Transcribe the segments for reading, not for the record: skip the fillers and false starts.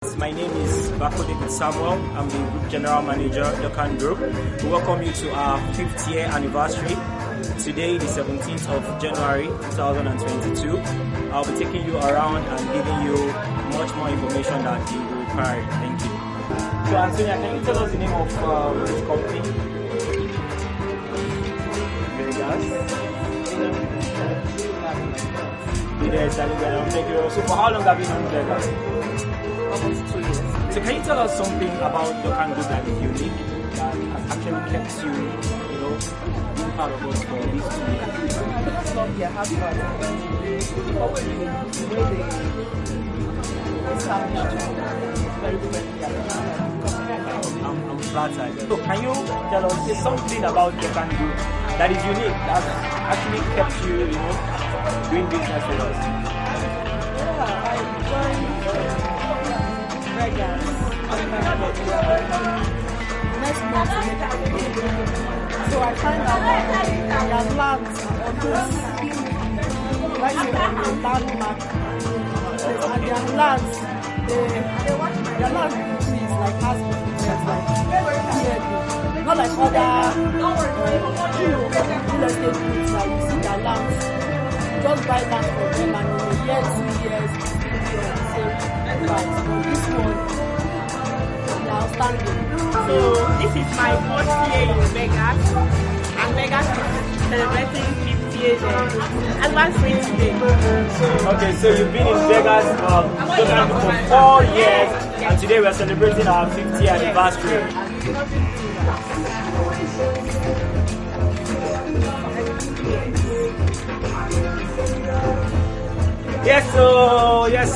My name is Bako David Samuel. I'm the Group General Manager, Dukan Group. We welcome you to our 5th year anniversary. Today, the 17th of January 2022. I'll be taking you around and giving you much more information that you will require. Thank you. So, Antonia, can you tell us the name of this company? Vegas. Yes, thank you. So, for how long have you known Vegas? Almost 2 years. So can you tell us something about Dukan Group that is unique, that has actually kept you, being part of us for these 2 years? Some here have fun. Always the way they established very friendly. I'm flattered. So can you tell us something about Dukan Group that is unique, that has actually kept you, doing business with us? Yeah, I joined Vegas. Next month, so I find out that their lands on this, like on the landmark, and their lands, is like has not like other real estate groups that you see their lands. Just buy land for them and in a year, 2 years, this one is outstanding. So this is my 4th year in Vegas, and Vegas is celebrating 50 years anniversary today. Okay, so you've been in Vegas for 4 years, and today we are celebrating our 50th anniversary. Yes,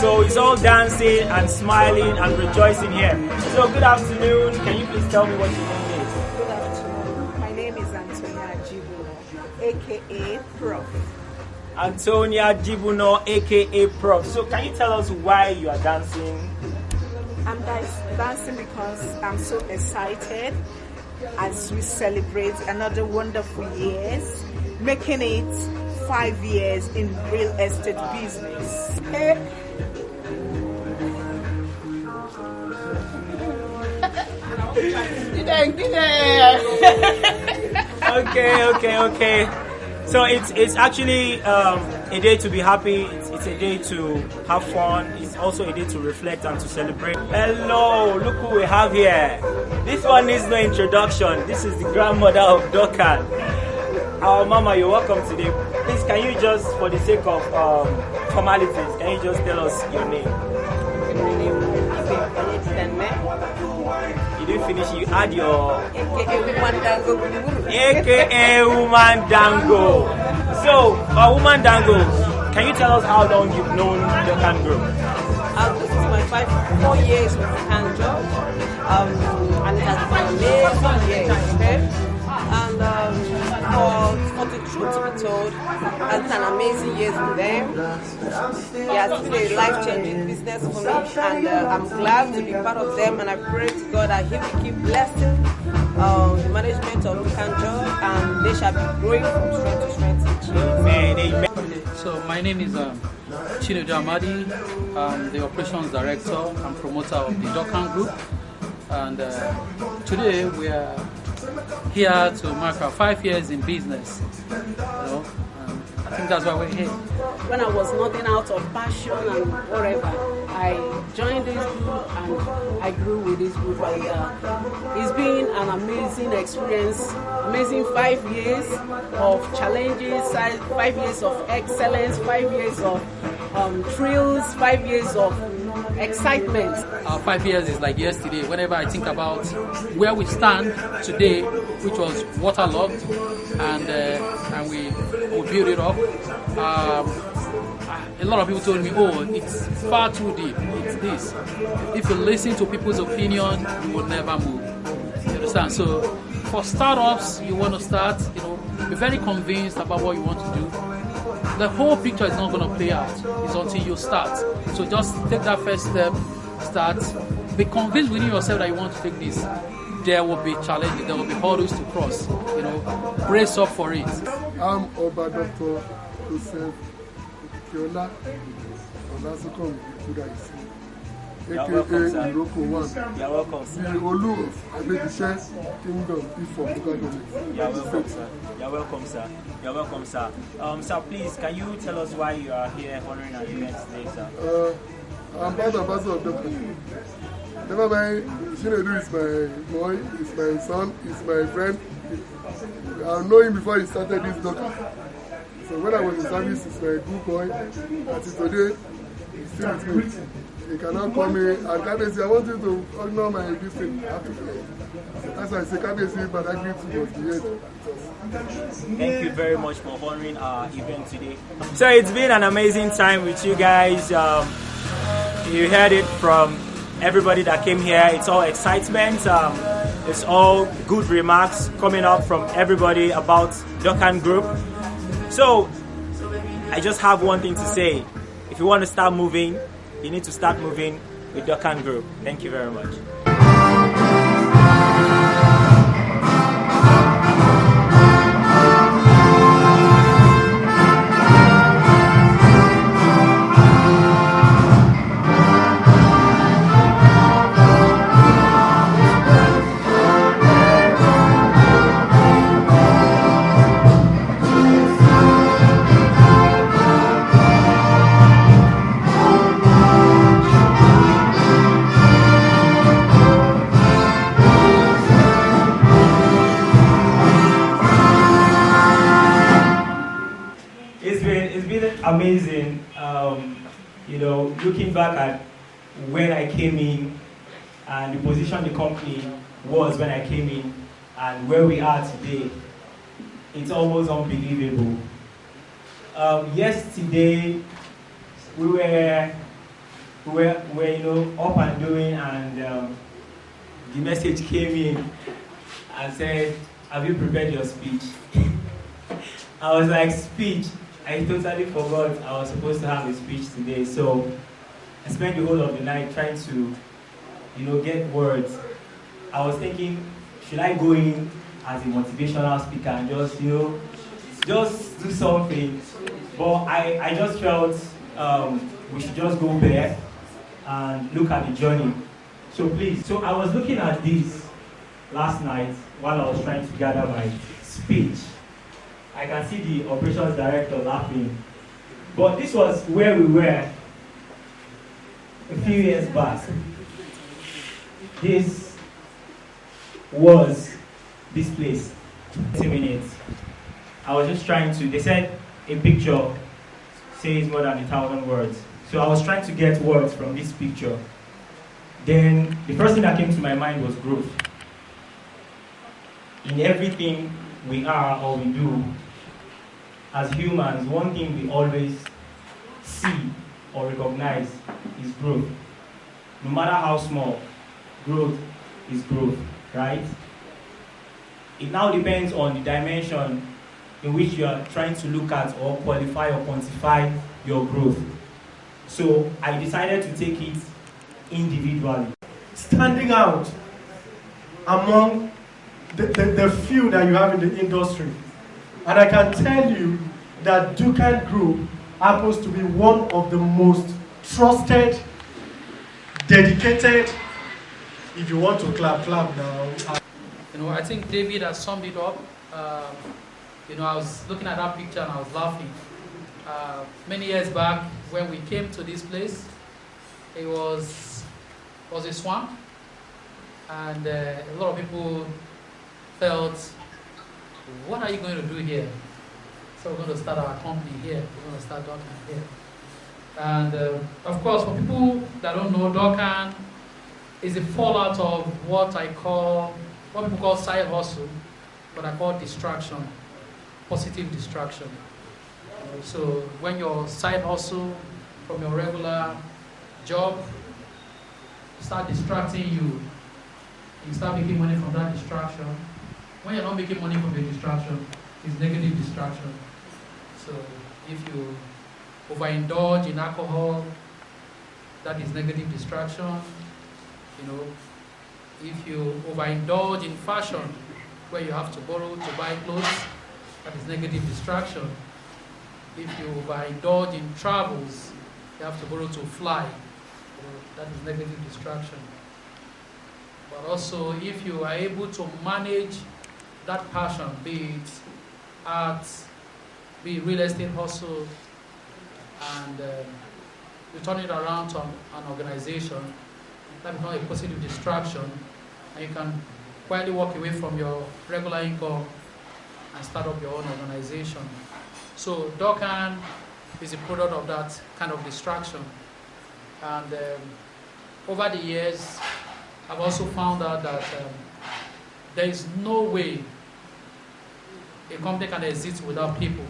so it's all dancing and smiling and rejoicing here. So good afternoon. Can you please tell me what your name is? Good afternoon. My name is Antonia Jibuno, aka Prof. Antonia Jibuno, aka Prof. So can you tell us why you are dancing? I'm dancing because I'm so excited as we celebrate another wonderful years, making it 5 years in real estate business. Okay. So it's actually a day to be happy. It's a day to have fun. It's also a day to reflect and to celebrate. Hello, look who we have here. This one needs no introduction. This is the grandmother of Dukan. Our mama, you're welcome today. Please, can you just, for the sake of formalities, can you just tell us your name? You didn't finish, you add your... AKA Woman Dango. So, Woman Dango, can you tell us how long you've known Dukan Group? This is my 4 years with Dukan job, and it has been amazing years. Okay? And for the truth to be told, it's an amazing years with them. It has been a life-changing business for me, and I'm glad to be part of them. And I pray to God that He will keep blessing the management of Dukan job, and they shall be growing from strength to strength. Amen. So my name is Chinedu Amadi. I'm the operations director and promoter of the Dukan Group, and today we are here to mark our 5 years in business. I think that's why we're here. When I was nothing out of passion and whatever, I joined this group and I grew with this group, and it's been an amazing experience, amazing 5 years of challenges, 5 years of excellence, 5 years of thrills, 5 years of excitement. Our 5 years is like yesterday. Whenever I think about where we stand today, which was waterlogged, and we built it up. A lot of people told me, "Oh, it's far too deep. It's this." If you listen to people's opinion, you will never move. You understand? So, for startups, you want to start. Be very convinced about what you want to do. The whole picture is not going to play out. It's until you start. So just take that first step, start, be convinced within yourself that you want to take this. There will be challenges, there will be hurdles to cross. Brace up for it. I'm Oba Dr. Joseph Kiola Olasokon Kudaisi. You're welcome, sir. Iroko 1. You're welcome, sir. The Olu of Abedishe Kingdom, Ifo, local government. You're welcome, sir. You're welcome, sir. You're welcome, sir. Sir, please, can you tell us why you are here honoring our event today, sir? I'm part of Dukan. Never mind, Shinedu is my boy, is my son, is my friend. I know him before he started this Dukan. So when I was in service, he's my good boy. Until today, he's still with me. He cannot call me and Kabesi, I want you to honor my district. That's why I say Kabesi, but I agree to must be here. Thank you very much for honoring our event today. So it's been an amazing time with you guys. You heard it from everybody that came here. It's all excitement. It's all good remarks coming up from everybody about Dukan Group. So I just have one thing to say. If you want to start moving, you need to start moving with Dukan Group. Thank you very much. It's been amazing, you know, looking back at when I came in and the position the company was when I came in and where we are today. It's almost unbelievable. Yesterday we were you know, up and doing, and the message came in and said, "Have you prepared your speech?" I was like, "Speech? I totally forgot I was supposed to have a speech today." So I spent the whole of the night trying to, you know, get words. I was thinking, should I go in as a motivational speaker and just, you know, just do something? But I just felt we should just go there and look at the journey. So please, so I was looking at this last night while I was trying to gather my speech. I can see the operations director laughing. But this was where we were a few years back. This was this place. 20 minutes. I was just trying to, they said a picture says more than 1,000 words. So I was trying to get words from this picture. Then the first thing that came to my mind was growth. In everything we are or we do, as humans, one thing we always see or recognize is growth. No matter how small, growth is growth, right? It now depends on the dimension in which you are trying to look at or qualify or quantify your growth. So I decided to take it individually. Standing out among the few that you have in the industry. And I can tell you that Dukan Group happens to be one of the most trusted, dedicated, if you want to clap now. You know, I think David has summed it up. You know, I was looking at that picture and I was laughing. Many years back, when we came to this place, it was a swamp, and a lot of people felt, what are you going to do here? So we're going to start our company here. We're going to start Dukan here. And of course, for people that don't know, Dukan is a fallout of what people call side hustle, but I call distraction, positive distraction. So when your side hustle from your regular job start distracting you, you start making money from that distraction. When you're not making money from the distraction, it's negative distraction. So if you overindulge in alcohol, that is negative distraction. You know, if you overindulge in fashion, where you have to borrow to buy clothes, that is negative distraction. If you overindulge in travels, you have to borrow to fly, that is negative distraction. But also, if you are able to manage that passion, be it art, be it real estate hustle, and you turn it around to an organization, that becomes a positive distraction, and you can quietly walk away from your regular income and start up your own organization. So Dukan is a product of that kind of distraction. And over the years, I've also found out that there is no way a company can exist without people.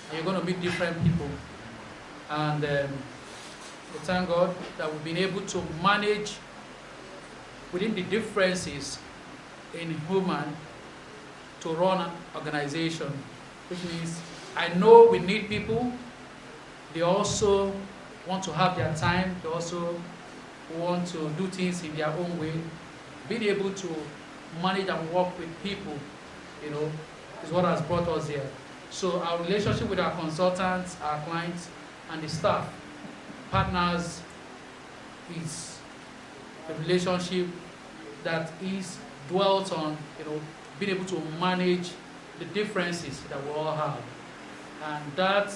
And you're going to meet different people. And we thank God that we've been able to manage within the differences in human to run an organization, which means I know we need people. They also want to have their time. They also want to do things in their own way. Being able to manage and work with people, is what has brought us here. So our relationship with our consultants, our clients, and the staff, partners, is a relationship that is dwelt on, being able to manage the differences that we all have. And that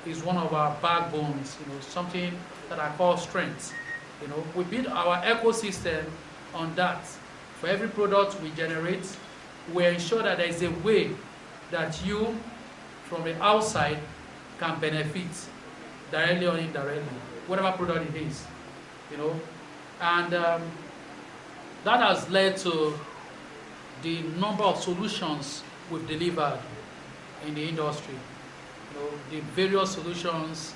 is one of our backbones, something that I call strength. We build our ecosystem on that. For every product we generate, we ensure that there is a way that you, from the outside, can benefit directly or indirectly, whatever product it is, And that has led to the number of solutions we've delivered in the industry. The various solutions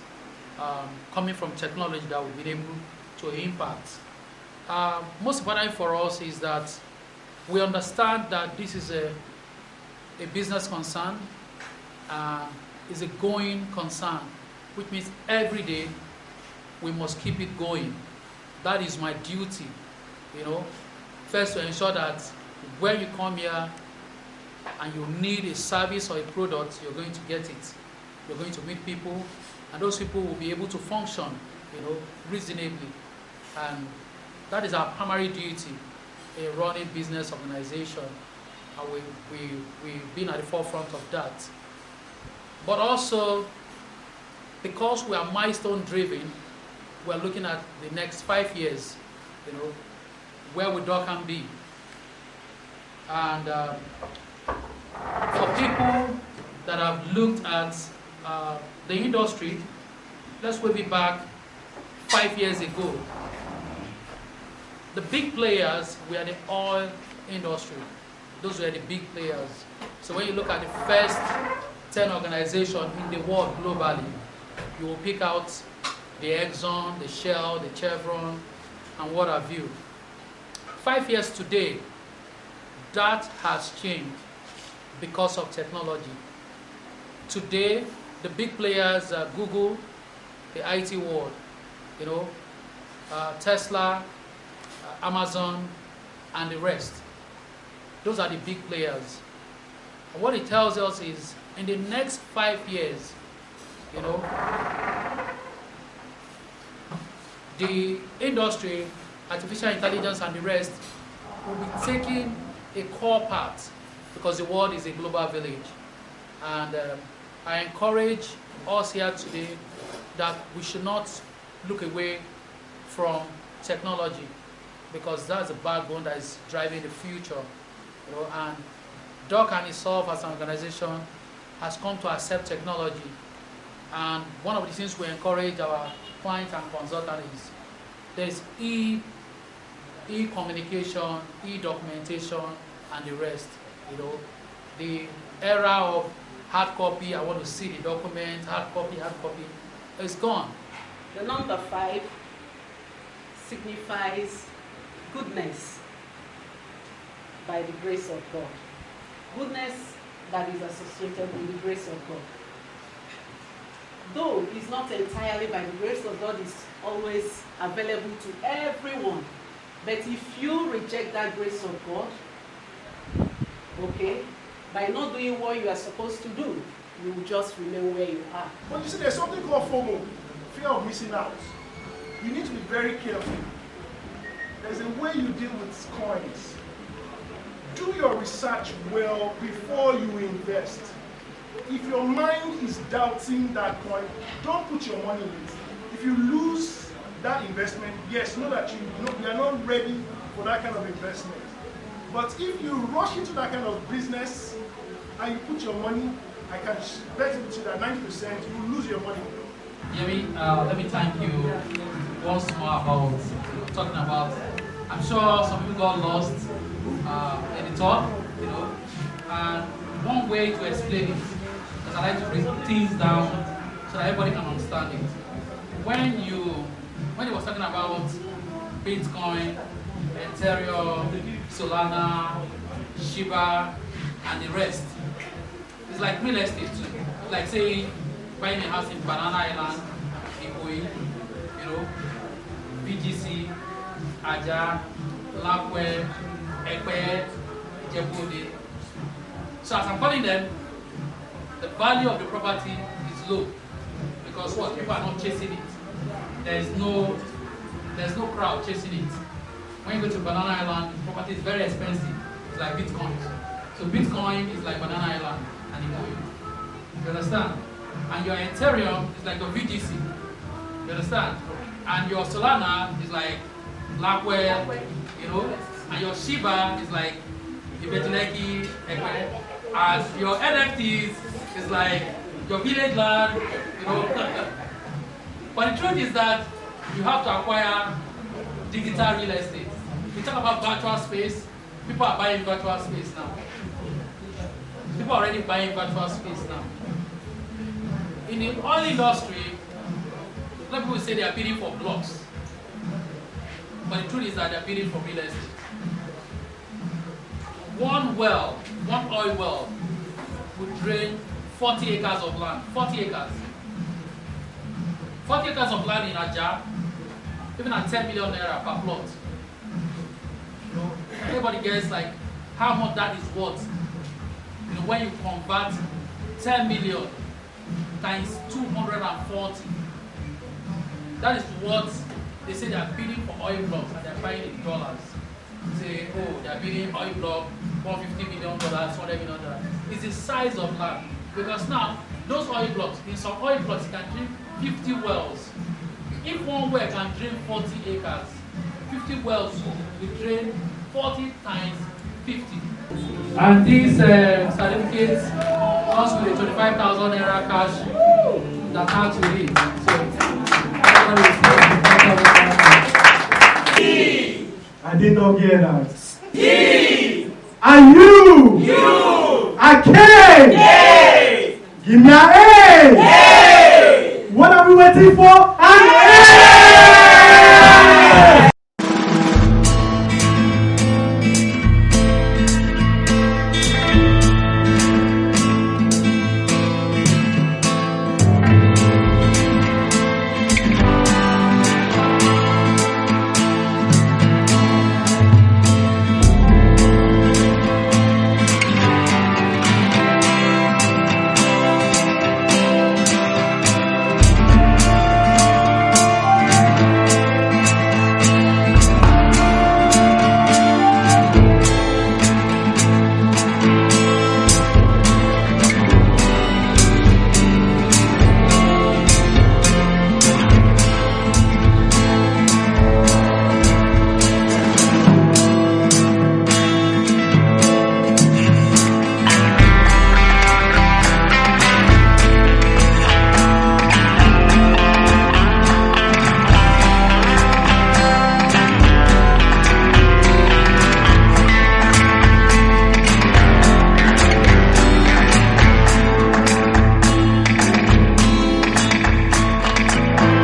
coming from technology that we've been able to impact. Most important for us is that we understand that this is a business concern, is a going concern, which means every day we must keep it going. That is my duty, First, to ensure that when you come here and you need a service or a product, you're going to get it. You're going to meet people, and those people will be able to function, reasonably. And that is our primary duty in running business organization, and we've been at the forefront of that. But also, because we are milestone driven, we're looking at the next 5 years, where would Dukan be? And for people that have looked at the industry, let's wave it back 5 years ago. The big players were the oil industry. Those were the big players. So when you look at the first 10 organizations in the world globally, you will pick out the Exxon, the Shell, the Chevron, and what have you. 5 years today, that has changed because of technology. Today, the big players are Google, the IT world, Tesla, Amazon, and the rest. Those are the big players. And what it tells us is, in the next 5 years, the industry, artificial intelligence, and the rest will be taking a core part, because the world is a global village. And I encourage us here today that we should not look away from technology, because that's the backbone that is driving the future. And Dukan itself as an organization has come to accept technology. And one of the things we encourage our clients and consultants is there's e-communication, e-documentation, and the rest. The era of hard copy, I want to see the document, hard copy, it's gone. The number 5 signifies goodness by the grace of God. Goodness that is associated with the grace of God. Though it's not entirely by the grace of God, it's always available to everyone. But if you reject that grace of God, by not doing what you are supposed to do, you will just remain where you are. But you see, there's something called FOMO, fear of missing out. you need to be very careful. There's a way you deal with coins. Do your research well before you invest. If your mind is doubting that coin, don't put your money in it. If you lose that investment, yes, know that you are not ready for that kind of investment. But if you rush into that kind of business and you put your money, I can bet you that 90% you will lose your money. Yemi, let me thank you once more about talking about. I'm sure some people got lost in the talk, and one way to explain it is I like to break things down so that everybody can understand it. When you was talking about Bitcoin, Ethereum, Solana, Shiba, and the rest, it's like real estate too. Like saying buying a house in Banana Island, Ikoyi, BGC, Aja, Lakwe, Ekpe, Jebode. So as I'm calling them, the value of the property is low because what, people are not chasing it. There's no crowd chasing it. When you go to Banana Island, the property is very expensive. It's like Bitcoin. So Bitcoin is like Banana Island and Ikoyi. You understand? And your Ethereum is like your VGC. You understand? And your Solana is like Lakwe, and your Shiba is like Ibetuleki, Ekwe, and your NFTs is like your village land, But the truth is that you have to acquire digital real estate. We talk about virtual space, people are buying virtual space now. People are already buying virtual space now. In the oil industry, a lot of people say they are bidding for blocks. But the truth is that they are bidding for real estate. One oil well, would drain 40 acres of land. 40 acres. 40 acres of land in Aja, even at 10 million naira per plot. Everybody gets like how much that is worth. When you convert 10 million times 240, that is what they say they are bidding for oil blocks and they are buying in dollars. Say, oh, they are bidding oil block $150 million, $200 million. It's the size of land. Because now, those oil blocks, in some oil blocks, you can drink 50 wells. If one well can drain 40 acres, 50 wells will drain 40 times 50. And these certificates comes with a 25,000 naira cash that comes with it. So, I did not hear that. And you I came. Give me an A. What are we waiting for? An A.